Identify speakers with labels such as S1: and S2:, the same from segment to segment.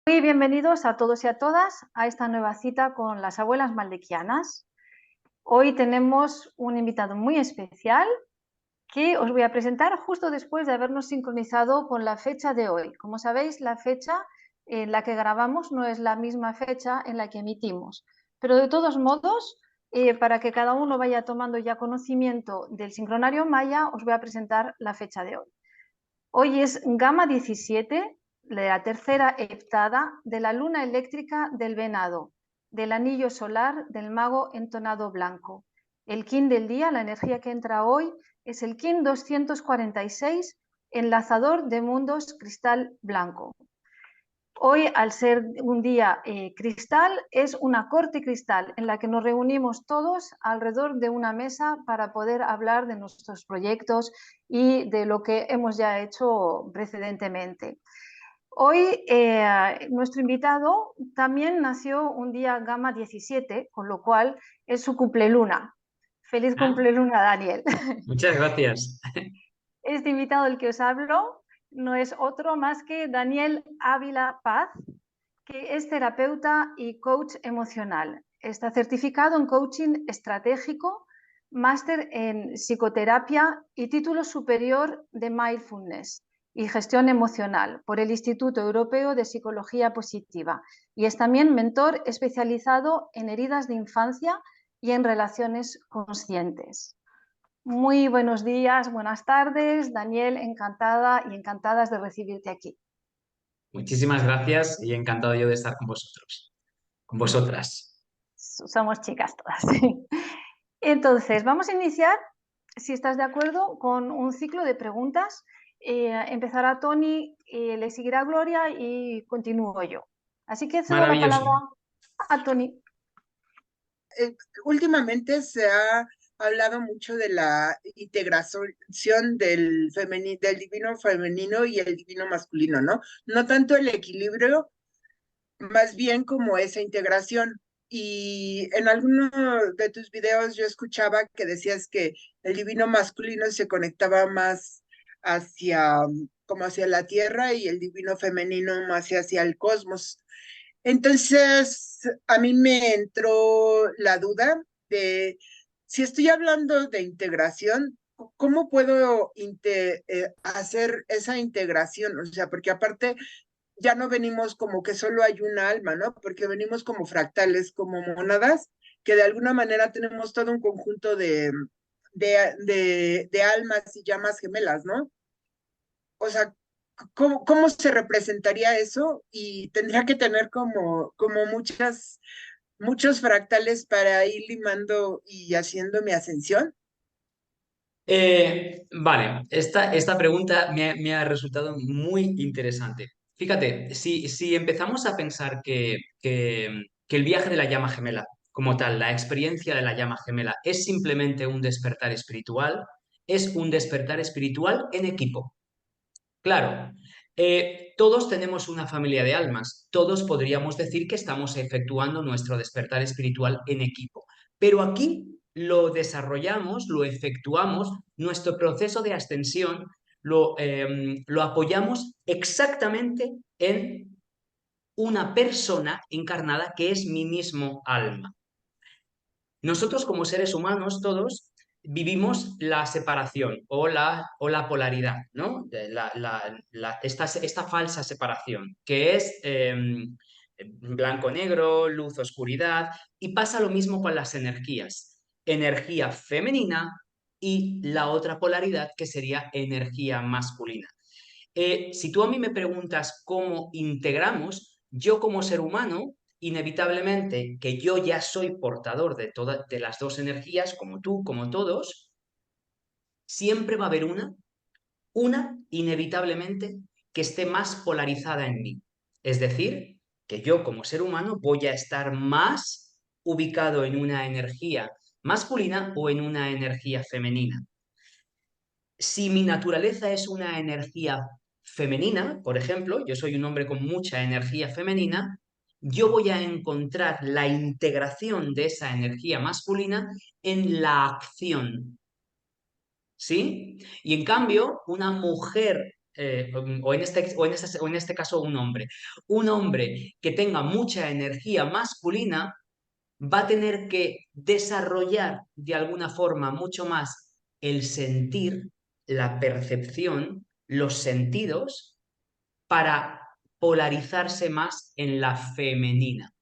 S1: Muy bienvenidos a todos y a todas a esta nueva cita con las abuelas maldequianas. Hoy tenemos un invitado muy especial que os voy a presentar justo después de habernos sincronizado con la fecha de hoy. Como sabéis, la fecha en la que grabamos no es la misma fecha en la que emitimos, pero de todos modos, para que cada uno vaya tomando ya conocimiento del sincronario maya, os voy a presentar la fecha de hoy. Hoy es Gama 17, de la tercera heptada de la luna eléctrica del venado, del anillo solar del mago entonado blanco. El kin del día, la energía que entra hoy, es el kin 246, enlazador de mundos cristal blanco. Hoy, al ser un día cristal, es una corte cristal en la que nos reunimos todos alrededor de una mesa para poder hablar de nuestros proyectos y de lo que hemos ya hecho precedentemente. Hoy nuestro invitado también nació un día Gama 17, con lo cual es su cumpleluna. Feliz
S2: Ah,
S1: cumpleaños, Daniel.
S2: muchas gracias.
S1: Este invitado del que os hablo no es otro más que Daniel Ávila Paz, que es terapeuta y coach emocional. Está certificado en coaching estratégico, máster en psicoterapia y título superior de mindfulness y gestión emocional por el Instituto Europeo de Psicología Positiva. Y es también mentor especializado en heridas de infancia y en relaciones conscientes. Muy buenos días, buenas tardes, Daniel, encantada y encantadas de recibirte aquí.
S2: Muchísimas gracias y encantado yo de estar con vosotros, con vosotras.
S1: Somos chicas todas. Entonces, vamos a iniciar, si estás de acuerdo, con un ciclo de preguntas. Empezará Tony, le seguirá Gloria y continúo yo. Así que cedo la
S2: Maravilloso.
S1: palabra a Tony.
S3: eh, Últimamente se ha hablado mucho de la integración del divino femenino y el divino masculino, ¿no? No tanto el equilibrio, más bien como esa integración. Y en alguno de tus videos yo escuchaba que decías que el divino masculino se conectaba más hacia, como hacia la tierra y el divino femenino más hacia el cosmos. Entonces, a mí me entró la duda de si estoy hablando de integración, ¿cómo puedo hacer esa integración? O sea, porque aparte ya no venimos como que solo hay una alma, ¿no? Porque venimos como fractales, como mónadas, que de alguna manera tenemos todo un conjunto de almas y llamas gemelas, ¿no? O sea, ¿cómo se representaría eso? Y tendría que tener como muchos fractales para ir limando y haciendo mi ascensión.
S2: Vale, esta pregunta me ha resultado muy interesante. Fíjate, si empezamos a pensar que el viaje de la llama gemela, como tal, la experiencia de la llama gemela, es simplemente un despertar espiritual, es un despertar espiritual en equipo. Claro, todos tenemos una familia de almas, todos podríamos decir que estamos efectuando nuestro despertar espiritual en equipo, pero aquí lo desarrollamos, lo efectuamos, nuestro proceso de ascensión lo apoyamos exactamente en una persona encarnada que es mi mismo alma. Nosotros como seres humanos todos vivimos la separación o la polaridad, ¿no? Esta falsa separación, que es blanco-negro, luz-oscuridad, y pasa lo mismo con las energías. Energía femenina y la otra polaridad que sería energía masculina. Si tú a mí me preguntas cómo integramos, yo como ser humano, inevitablemente que yo ya soy portador de todas de las dos energías, como tú, como todos, siempre va a haber una inevitablemente que esté más polarizada en mí. Es decir, que yo como ser humano voy a estar más ubicado en una energía masculina o en una energía femenina. Si mi naturaleza es una energía femenina, por ejemplo, yo soy un hombre con mucha energía femenina, yo voy a encontrar la integración de esa energía masculina en la acción, ¿sí? Y en cambio, una mujer o en este caso un hombre que tenga mucha energía masculina va a tener que desarrollar de alguna forma mucho más el sentir, la percepción, los sentidos para polarizarse más en la femenina.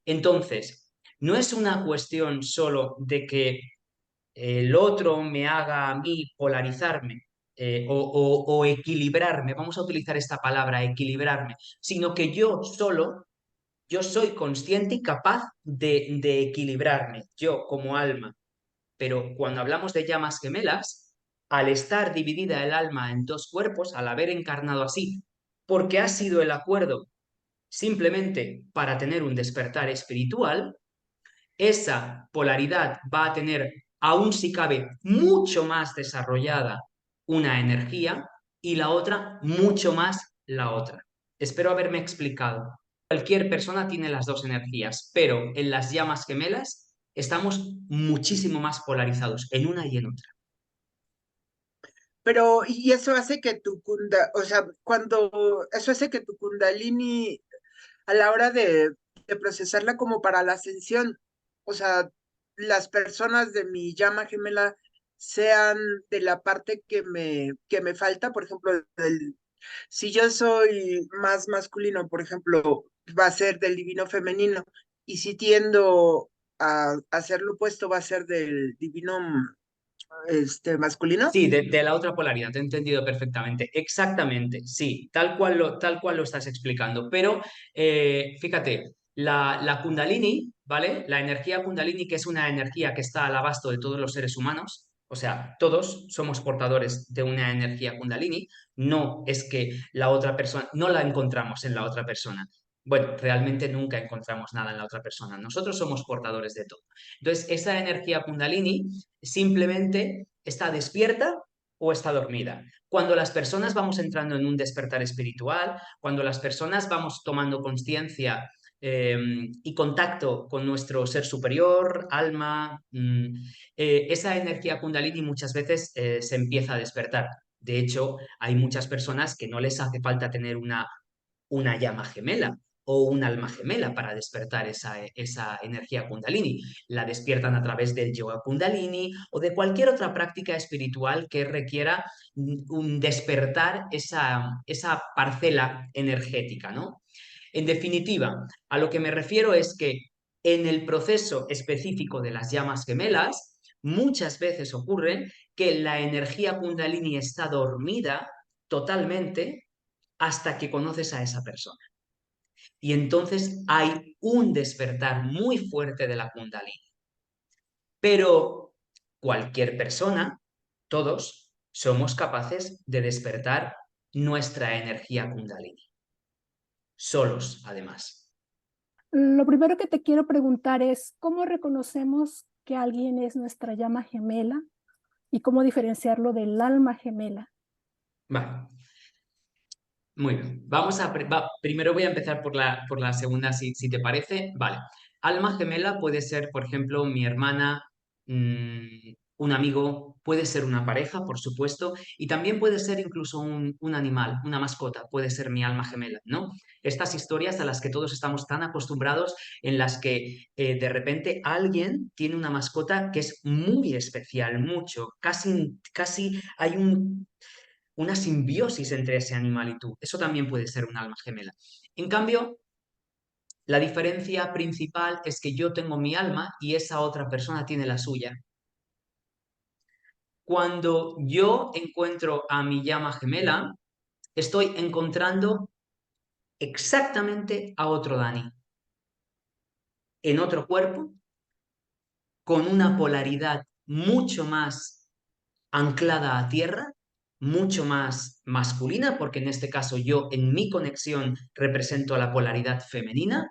S2: Entonces, no es una cuestión solo de que el otro me haga a mí polarizarme o equilibrarme, vamos a utilizar esta palabra, equilibrarme, sino que yo soy consciente y capaz de equilibrarme, yo como alma. Pero cuando hablamos de llamas gemelas, al estar dividida el alma en dos cuerpos, al haber encarnado así, porque ha sido el acuerdo simplemente para tener un despertar espiritual, esa polaridad va a tener, aún si cabe, mucho más desarrollada una energía y la otra mucho más la otra. Espero haberme explicado. Cualquier persona tiene las dos energías, pero en las llamas gemelas estamos muchísimo más polarizados en una y en otra.
S3: Pero, y eso hace que o sea, eso hace que tu Kundalini, a la hora de procesarla como para la ascensión, o sea, las personas de mi llama gemela sean de la parte que me falta, por ejemplo, si yo soy más masculino, por ejemplo, va a ser del divino femenino, y si tiendo a hacer lo opuesto, va a ser del divino masculino.
S2: Sí, de la otra polaridad, te he entendido perfectamente. Exactamente, sí, tal cual lo estás explicando. Pero fíjate, la Kundalini, ¿vale? La energía Kundalini, que es una energía que está al abasto de todos los seres humanos, o sea, todos somos portadores de una energía Kundalini, no es que la otra persona, no la encontramos en la otra persona. Bueno, realmente nunca encontramos nada en la otra persona. Nosotros somos portadores de todo. Entonces, esa energía Kundalini simplemente está despierta o está dormida. Cuando las personas vamos entrando en un despertar espiritual, cuando las personas vamos tomando conciencia y contacto con nuestro ser superior, alma, esa energía kundalini muchas veces se empieza a despertar. De hecho, hay muchas personas que no les hace falta tener una llama gemela o un alma gemela para despertar esa energía kundalini. La despiertan a través del yoga kundalini o de cualquier otra práctica espiritual que requiera un despertar esa parcela energética, ¿no? En definitiva, a lo que me refiero es que en el proceso específico de las llamas gemelas, muchas veces ocurre que la energía kundalini está dormida totalmente hasta que conoces a esa persona. Y entonces hay un despertar muy fuerte de la Kundalini. Pero cualquier persona, todos, somos capaces de despertar nuestra energía Kundalini. Solos, además.
S4: Lo primero que te quiero preguntar es, ¿cómo reconocemos que alguien es nuestra llama gemela y cómo diferenciarlo del alma gemela?
S2: Vale. Muy bien. Primero voy a empezar por la segunda, si te parece. Vale. Alma gemela puede ser, por ejemplo, mi hermana, un amigo, puede ser una pareja, por supuesto, y también puede ser incluso un animal, una mascota, puede ser mi alma gemela, ¿no? Estas historias a las que todos estamos tan acostumbrados, en las que de repente alguien tiene una mascota que es muy especial, mucho, casi hay una simbiosis entre ese animal y tú. Eso también puede ser un alma gemela. En cambio, la diferencia principal es que yo tengo mi alma y esa otra persona tiene la suya. Cuando yo encuentro a mi llama gemela, estoy encontrando exactamente a otro Dani, en otro cuerpo, con una polaridad mucho más anclada a tierra, mucho más masculina, porque en este caso yo en mi conexión represento a la polaridad femenina,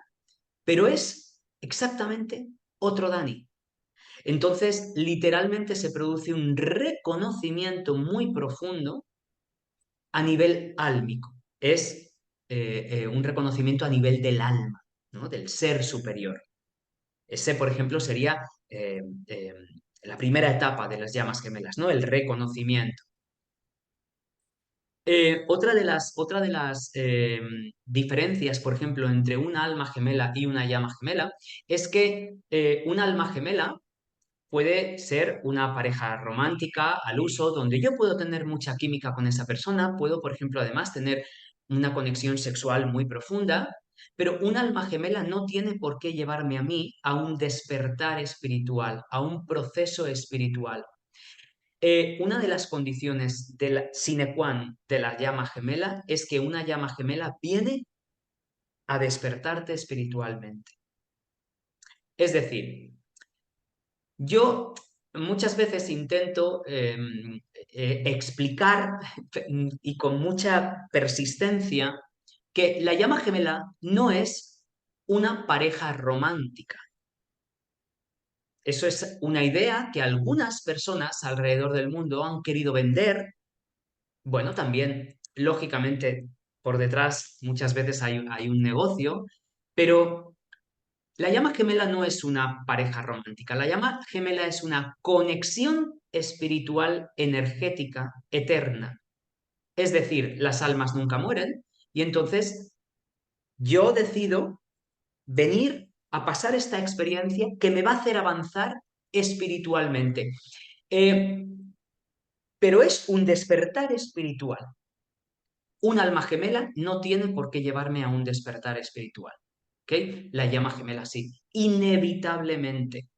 S2: pero es exactamente otro Dani. Entonces, literalmente se produce un reconocimiento muy profundo a nivel álmico. Es un reconocimiento a nivel del alma, ¿no? Del ser superior. Ese, por ejemplo, sería la primera etapa de las llamas gemelas, ¿no? El reconocimiento. Otra de las diferencias, por ejemplo, entre una alma gemela y una llama gemela es que una alma gemela puede ser una pareja romántica al uso, donde yo puedo tener mucha química con esa persona, puedo, por ejemplo, además tener una conexión sexual muy profunda, pero un alma gemela no tiene por qué llevarme a mí a un despertar espiritual, a un proceso espiritual. Una de las condiciones de la sine qua non de la llama gemela es que una llama gemela viene a despertarte espiritualmente. Es decir, yo muchas veces intento explicar y con mucha persistencia que la llama gemela no es una pareja romántica. Eso es una idea que algunas personas alrededor del mundo han querido vender. Bueno, también, lógicamente, por detrás muchas veces hay un negocio, pero la llama gemela no es una pareja romántica. La llama gemela es una conexión espiritual energética eterna. Es decir, las almas nunca mueren y entonces yo decido venir a pasar esta experiencia que me va a hacer avanzar espiritualmente. Pero es un despertar espiritual. Un alma gemela no tiene por qué llevarme a un despertar espiritual. ¿Ok? La llama gemela sí. Inevitablemente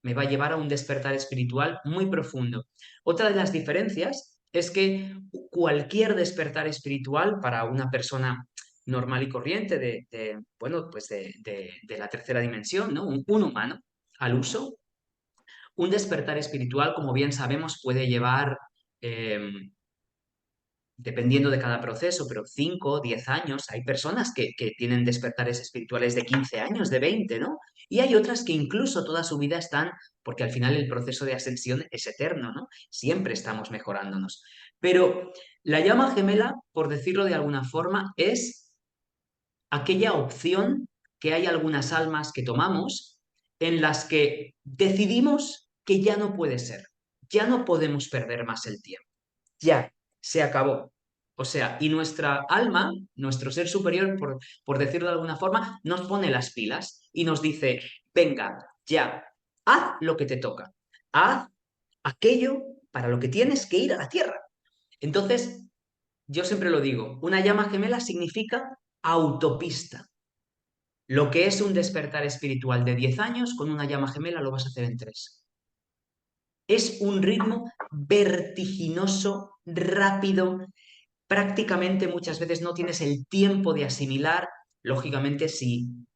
S2: me va a llevar a un despertar espiritual muy profundo. Otra de las diferencias es que cualquier despertar espiritual para una persona normal y corriente bueno, pues de la tercera dimensión, ¿no? Un humano al uso, un despertar espiritual, como bien sabemos, puede llevar dependiendo de cada proceso, pero 5 o 10 años. Hay personas que tienen despertares espirituales de 15 años, de 20, ¿no? Y hay otras que incluso toda su vida están, porque al final el proceso de ascensión es eterno, ¿no? Siempre estamos mejorándonos. Pero la llama gemela, por decirlo de alguna forma, es aquella opción que hay algunas almas que tomamos en las que decidimos que ya no puede ser, ya no podemos perder más el tiempo, ya, se acabó. O sea, y nuestra alma, nuestro ser superior, por decirlo de alguna forma, nos pone las pilas y nos dice, venga, ya, haz lo que te toca, haz aquello para lo que tienes que ir a la tierra. Entonces, yo siempre lo digo, una llama gemela significa autopista. Lo que es un despertar espiritual de 10 años, con una llama gemela lo vas a hacer en 3. Es un ritmo vertiginoso, rápido, prácticamente muchas veces no tienes el tiempo de asimilar. Lógicamente, si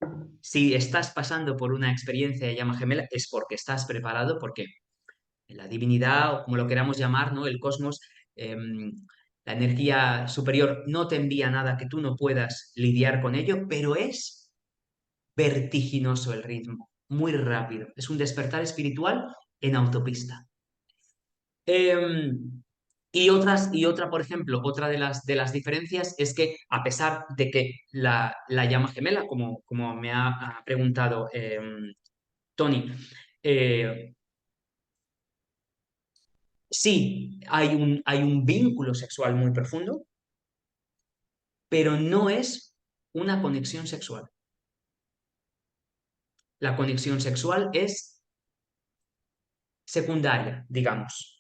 S2: estás pasando por una experiencia de llama gemela, es porque estás preparado, porque la divinidad, o como lo queramos llamar, ¿no? El cosmos, la energía superior no te envía nada que tú no puedas lidiar con ello, pero es vertiginoso el ritmo, muy rápido. Es un despertar espiritual en autopista. Otra, por ejemplo, otra de las diferencias es que a pesar de que la llama gemela, como me ha preguntado Tony, sí hay un vínculo sexual muy profundo, pero no es una conexión sexual. La conexión sexual es secundaria, digamos.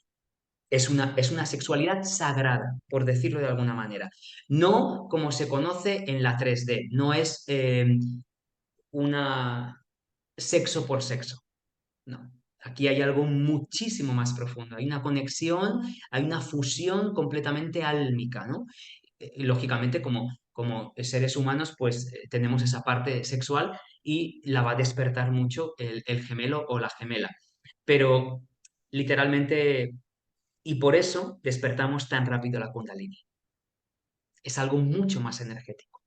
S2: Es una sexualidad sagrada, por decirlo de alguna manera. No como se conoce en la 3D, no es una sexo por sexo, no. Aquí hay algo muchísimo más profundo, hay una conexión, hay una fusión completamente álmica, ¿no? Lógicamente, como seres humanos, pues tenemos esa parte sexual y la va a despertar mucho el gemelo o la gemela. Pero literalmente y por eso despertamos tan rápido la Kundalini. Es algo mucho más energético.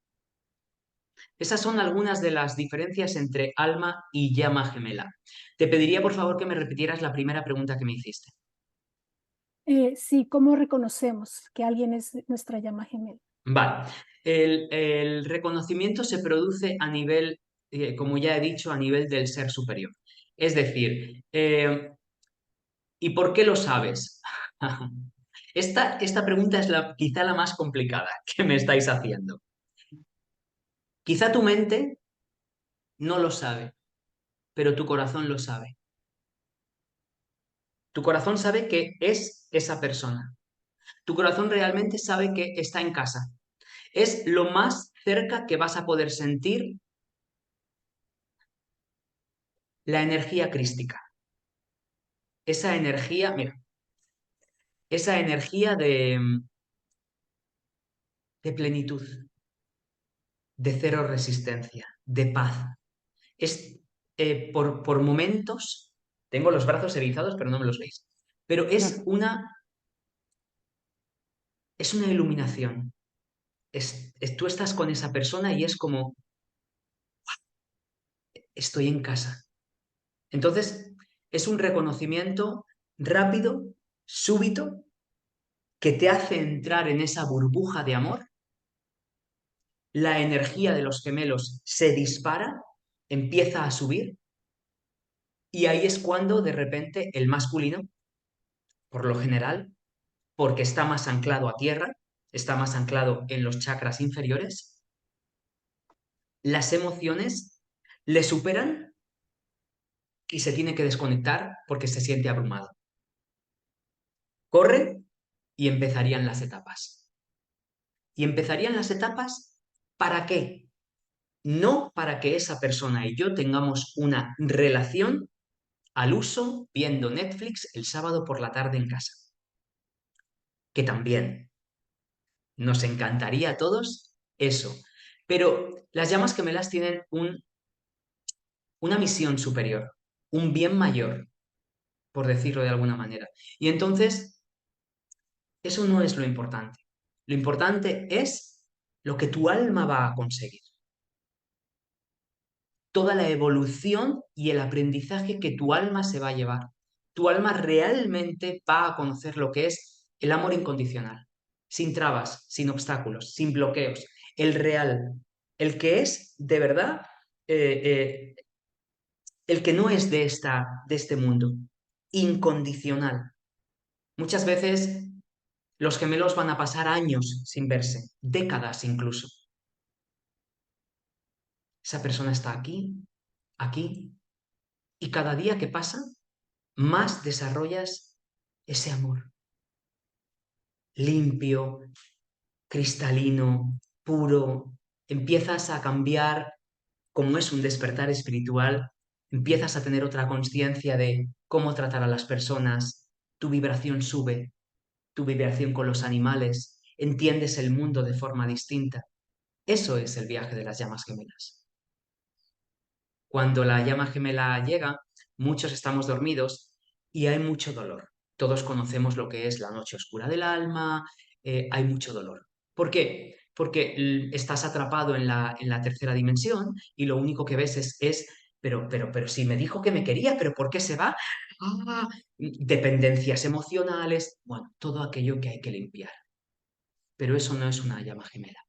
S2: Esas son algunas de las diferencias entre alma y llama gemela. Te pediría, por favor, que me repitieras la primera pregunta que me hiciste.
S4: Sí, ¿cómo reconocemos que alguien es nuestra llama gemela?
S2: Vale. El reconocimiento se produce a nivel, como ya he dicho, a nivel del ser superior. Es decir, ¿y por qué lo sabes? Esta pregunta es quizá la más complicada que me estáis haciendo. Quizá tu mente no lo sabe, pero tu corazón lo sabe. Tu corazón sabe que es esa persona. Tu corazón realmente sabe que está en casa. Es lo más cerca que vas a poder sentir la energía crística. Esa energía, mira, esa energía de plenitud, de cero resistencia, de paz. Es por momentos, tengo los brazos erizados, pero no me los veis, pero es una iluminación. Tú estás con esa persona y es como, estoy en casa. Entonces, es un reconocimiento rápido, súbito, que te hace entrar en esa burbuja de amor. La energía de los gemelos se dispara, empieza a subir, y ahí es cuando de repente el masculino, por lo general, porque está más anclado a tierra, está más anclado en los chakras inferiores, las emociones le superan y se tiene que desconectar porque se siente abrumado. Corre y empezarían las etapas. ¿Y empezarían las etapas para qué? No para que esa persona y yo tengamos una relación al uso viendo Netflix el sábado por la tarde en casa. Que también nos encantaría a todos eso. Pero las llamas gemelas tienen una misión superior, un bien mayor, por decirlo de alguna manera. Y entonces, eso no es lo importante. Lo importante es lo que tu alma va a conseguir. Toda la evolución y el aprendizaje que tu alma se va a llevar. Tu alma realmente va a conocer lo que es el amor incondicional, sin trabas, sin obstáculos, sin bloqueos, el real, el que es de verdad, el que no es de este mundo, incondicional. Muchas veces los gemelos van a pasar años sin verse, décadas incluso. Esa persona está aquí, aquí, y cada día que pasa, más desarrollas ese amor limpio, cristalino, puro. Empiezas a cambiar, como es un despertar espiritual, empiezas a tener otra conciencia de cómo tratar a las personas, tu vibración sube, tu vibración con los animales, entiendes el mundo de forma distinta. Eso es el viaje de las llamas gemelas. Cuando la llama gemela llega, muchos estamos dormidos y hay mucho dolor. Todos conocemos lo que es la noche oscura del alma, hay mucho dolor. ¿Por qué? Porque estás atrapado en la tercera dimensión y lo único que ves pero si me dijo que me quería, pero ¿por qué se va? Ah, dependencias emocionales, bueno, todo aquello que hay que limpiar. Pero eso no es una llama gemela.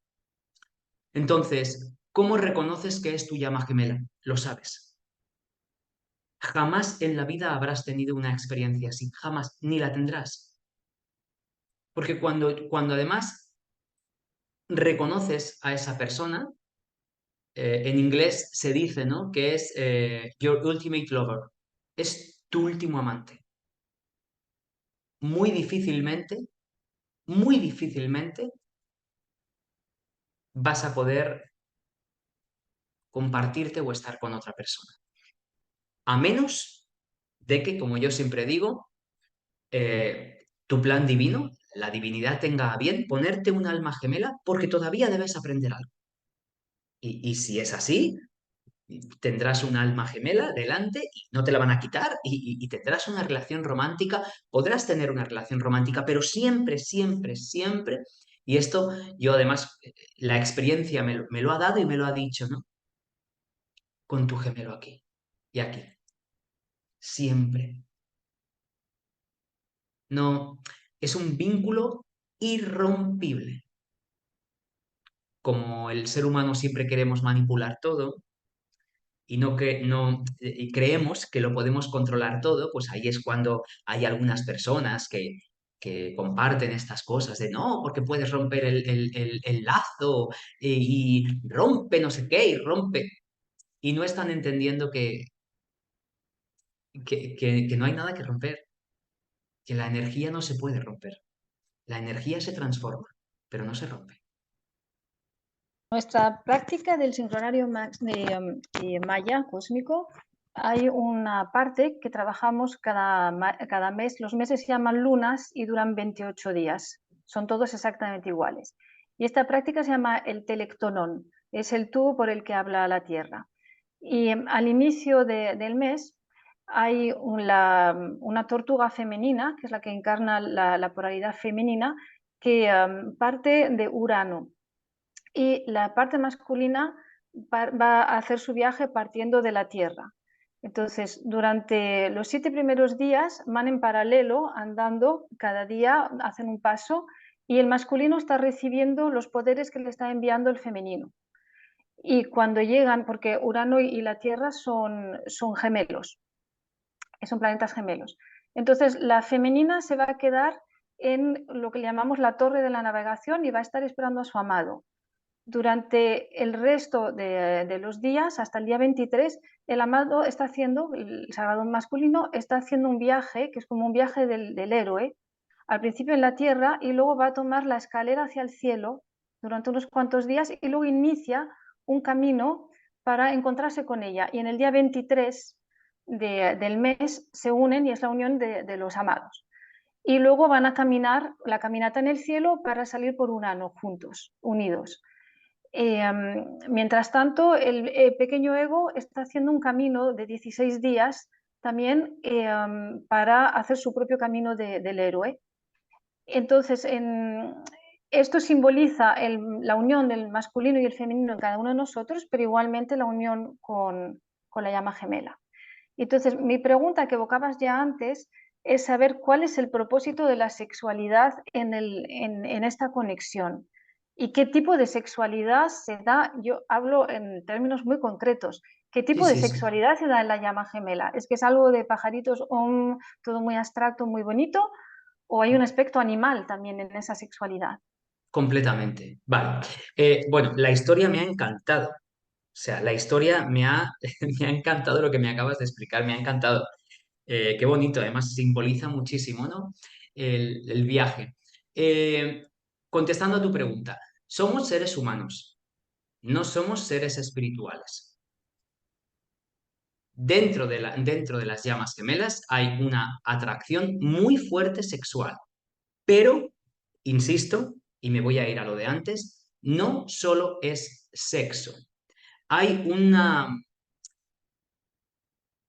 S2: Entonces, ¿cómo reconoces que es tu llama gemela? Lo sabes. Jamás en la vida habrás tenido una experiencia así, jamás, ni la tendrás. Porque cuando además reconoces a esa persona, en inglés se dice, ¿no? Que es your ultimate lover, es tu último amante. Muy difícilmente vas a poder compartirte o estar con otra persona. A menos de que, como yo siempre digo, tu plan divino, la divinidad tenga a bien ponerte un alma gemela porque todavía debes aprender algo. Y si es así, tendrás un alma gemela delante y no te la van a quitar y tendrás una relación romántica, podrás tener una relación romántica, pero siempre, siempre, siempre, y esto yo además, la experiencia me lo ha dado y me lo ha dicho, ¿no? Con tu gemelo aquí y aquí. Siempre. No, es un vínculo irrompible. Como el ser humano siempre queremos manipular todo y y creemos que lo podemos controlar todo, pues ahí es cuando hay algunas personas que que comparten estas cosas de no, porque puedes romper el lazo y rompe no sé qué y rompe. Y no están entendiendo que no hay nada que romper, que la energía no se puede romper. La energía se transforma, pero no se rompe.
S1: Nuestra práctica del sincronario de Maya cósmico, hay una parte que trabajamos cada mes. Los meses se llaman lunas y duran 28 días. Son todos exactamente iguales. Y esta práctica se llama el telectonón. Es el tubo por el que habla la Tierra. Y al inicio del mes hay una tortuga femenina, que es la que encarna la polaridad femenina, que parte de Urano. Y la parte masculina va a hacer su viaje partiendo de la Tierra. Entonces, durante los 7 primeros días van en paralelo, andando, cada día hacen un paso, y el masculino está recibiendo los poderes que le está enviando el femenino. Y cuando llegan, porque Urano y la Tierra son gemelos, son planetas gemelos. Entonces, la femenina se va a quedar en lo que llamamos la torre de la navegación y va a estar esperando a su amado. Durante el resto de los días, hasta el día 23, el amado está haciendo, el sagrado masculino, está haciendo un viaje, que es como un viaje del héroe, al principio en la tierra, y luego va a tomar la escalera hacia el cielo durante unos cuantos días y luego inicia un camino para encontrarse con ella. Y en el día 23 del mes se unen y es la unión de los amados. Y luego van a caminar la caminata en el cielo para salir por Urano juntos, unidos. Mientras tanto, el pequeño ego está haciendo un camino de 16 días también para hacer su propio camino del héroe. Entonces, esto simboliza la unión del masculino y el femenino en cada uno de nosotros, pero igualmente la unión con la llama gemela. Entonces, mi pregunta que evocabas ya antes es saber cuál es el propósito de la sexualidad en esta conexión. ¿Y qué tipo de sexualidad se da? Yo hablo en términos muy concretos. ¿Qué
S2: Sí,
S1: tipo de
S2: sí, sí.
S1: sexualidad se da en la llama gemela? ¿Es que es algo de pajaritos, todo muy abstracto, muy bonito? ¿O hay un aspecto animal también en esa sexualidad?
S2: Completamente. Vale. Bueno, la historia me ha encantado. O sea, la historia me ha encantado lo que me acabas de explicar, me ha encantado. Qué bonito, además simboliza muchísimo, ¿no? El viaje. Contestando a tu pregunta, somos seres humanos, no somos seres espirituales. Dentro de las llamas gemelas hay una atracción muy fuerte sexual, pero, insisto, y me voy a ir a lo de antes, no solo es sexo. Hay una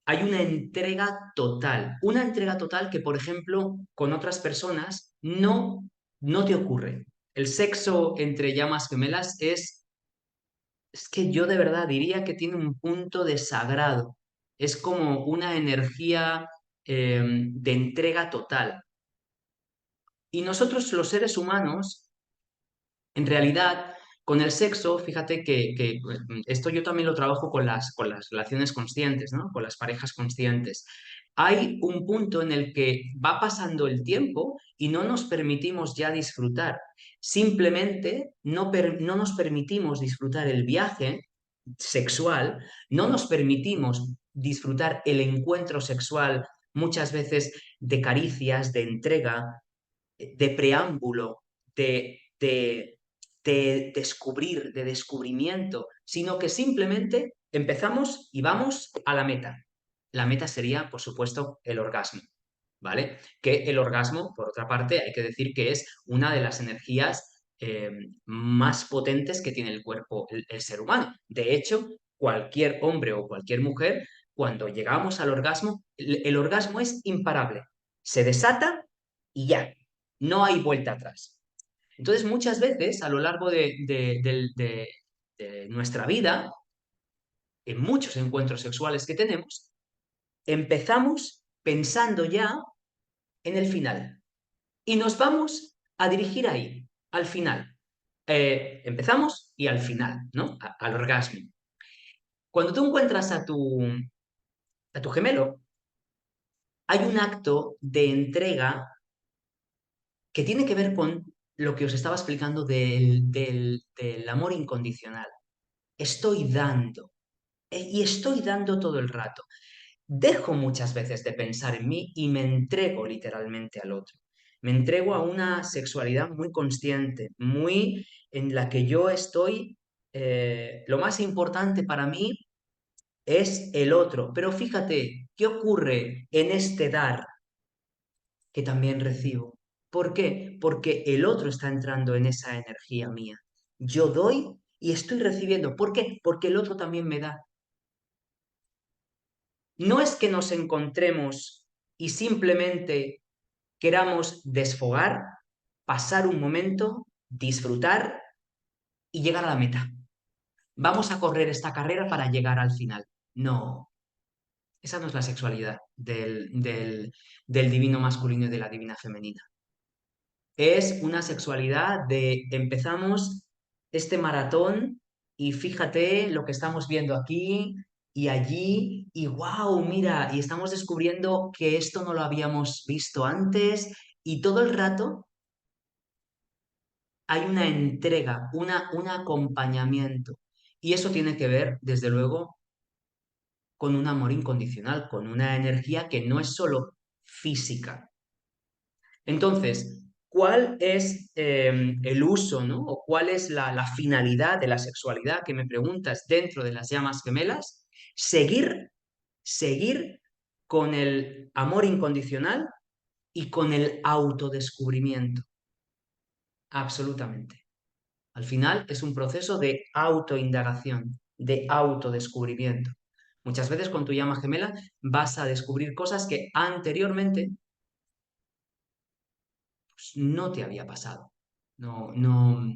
S2: entrega total que, por ejemplo, con otras personas no te ocurre. El sexo entre llamas gemelas es que yo de verdad diría que tiene un punto de sagrado. Es como una energía de entrega total. Y nosotros, los seres humanos, en realidad, con el sexo, fíjate que esto yo también lo trabajo con las relaciones conscientes, ¿no? Con las parejas conscientes. Hay un punto en el que va pasando el tiempo y no nos permitimos ya disfrutar. Simplemente no nos permitimos disfrutar el viaje sexual, no nos permitimos disfrutar el encuentro sexual, muchas veces de caricias, de entrega, de preámbulo, de descubrir, de descubrimiento, sino que simplemente empezamos y vamos a la meta. La meta sería, por supuesto, el orgasmo, ¿vale? Que el orgasmo, por otra parte, hay que decir que es una de las energías más potentes que tiene el cuerpo, el ser humano. De hecho, cualquier hombre o cualquier mujer, cuando llegamos al orgasmo, el orgasmo es imparable. Se desata y ya, no hay vuelta atrás. Entonces, muchas veces a lo largo de nuestra vida, en muchos encuentros sexuales que tenemos, empezamos pensando ya en el final y nos vamos a dirigir ahí, al final. Empezamos y al final, ¿no? Al orgasmo. Cuando tú encuentras a tu gemelo, hay un acto de entrega que tiene que ver con lo que os estaba explicando del amor incondicional. Estoy dando, y estoy dando todo el rato. Dejo muchas veces de pensar en mí y me entrego literalmente al otro. Me entrego a una sexualidad muy consciente, muy en la que yo estoy, lo más importante para mí es el otro. Pero fíjate, ¿qué ocurre en este dar que también recibo? ¿Por qué? Porque el otro está entrando en esa energía mía. Yo doy y estoy recibiendo. ¿Por qué? Porque el otro también me da. No es que nos encontremos y simplemente queramos desfogar, pasar un momento, disfrutar y llegar a la meta. Vamos a correr esta carrera para llegar al final. No, esa no es la sexualidad del divino masculino y de la divina femenina. Es una sexualidad de empezamos este maratón y fíjate lo que estamos viendo aquí y allí y wow, mira, y estamos descubriendo que esto no lo habíamos visto antes y todo el rato hay una entrega, un acompañamiento. Y eso tiene que ver, desde luego, con un amor incondicional, con una energía que no es solo física. Entonces, ¿cuál es el uso, ¿no? O cuál es la finalidad de la sexualidad que me preguntas dentro de las llamas gemelas? Seguir con el amor incondicional y con el autodescubrimiento. Absolutamente. Al final es un proceso de autoindagación, de autodescubrimiento. Muchas veces con tu llama gemela vas a descubrir cosas que anteriormente pues, no te había pasado, no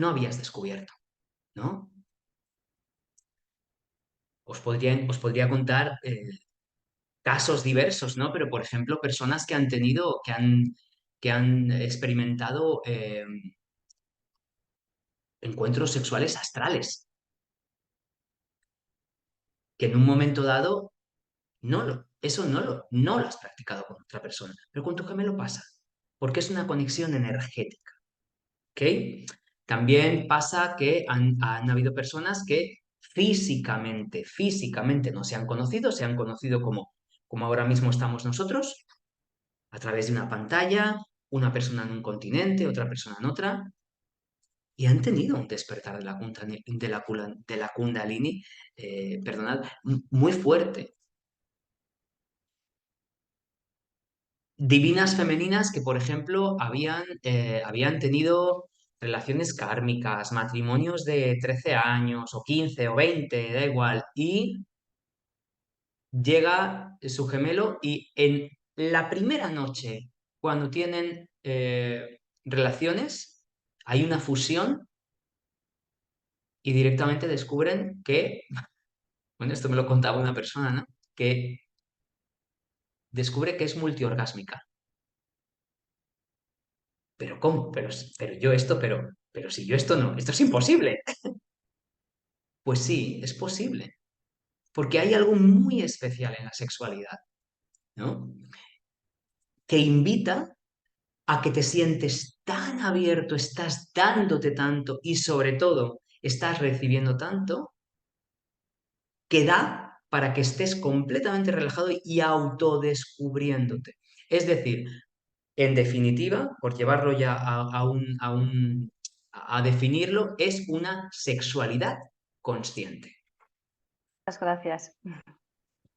S2: habías descubierto, ¿no? Os podría contar casos diversos, ¿no? Pero, por ejemplo, personas que han tenido, que han experimentado encuentros sexuales astrales, que en un momento dado no lo has practicado con otra persona, pero con tu gemelo pasa, porque es una conexión energética, ¿ok? También pasa que han habido personas que físicamente no se han conocido como ahora mismo estamos nosotros, a través de una pantalla, una persona en un continente, otra persona en otra, y han tenido un despertar de la Kundalini, perdonad, muy fuerte. Divinas femeninas que, por ejemplo, habían tenido relaciones kármicas, matrimonios de 13 años o 15 o 20, da igual, y llega su gemelo y en la primera noche, cuando tienen relaciones, hay una fusión y directamente descubren que, bueno, esto me lo contaba una persona, ¿no? Que descubre que es multiorgásmica. Pero ¿cómo? Pero yo esto, pero si yo esto no, esto es imposible. Pues sí, es posible, porque hay algo muy especial en la sexualidad, ¿no? Que invita a que te sientes tan abierto, estás dándote tanto y sobre todo estás recibiendo tanto, que da para que estés completamente relajado y autodescubriéndote. Es decir, en definitiva, por llevarlo ya a definirlo, es una sexualidad consciente.
S1: Muchas gracias.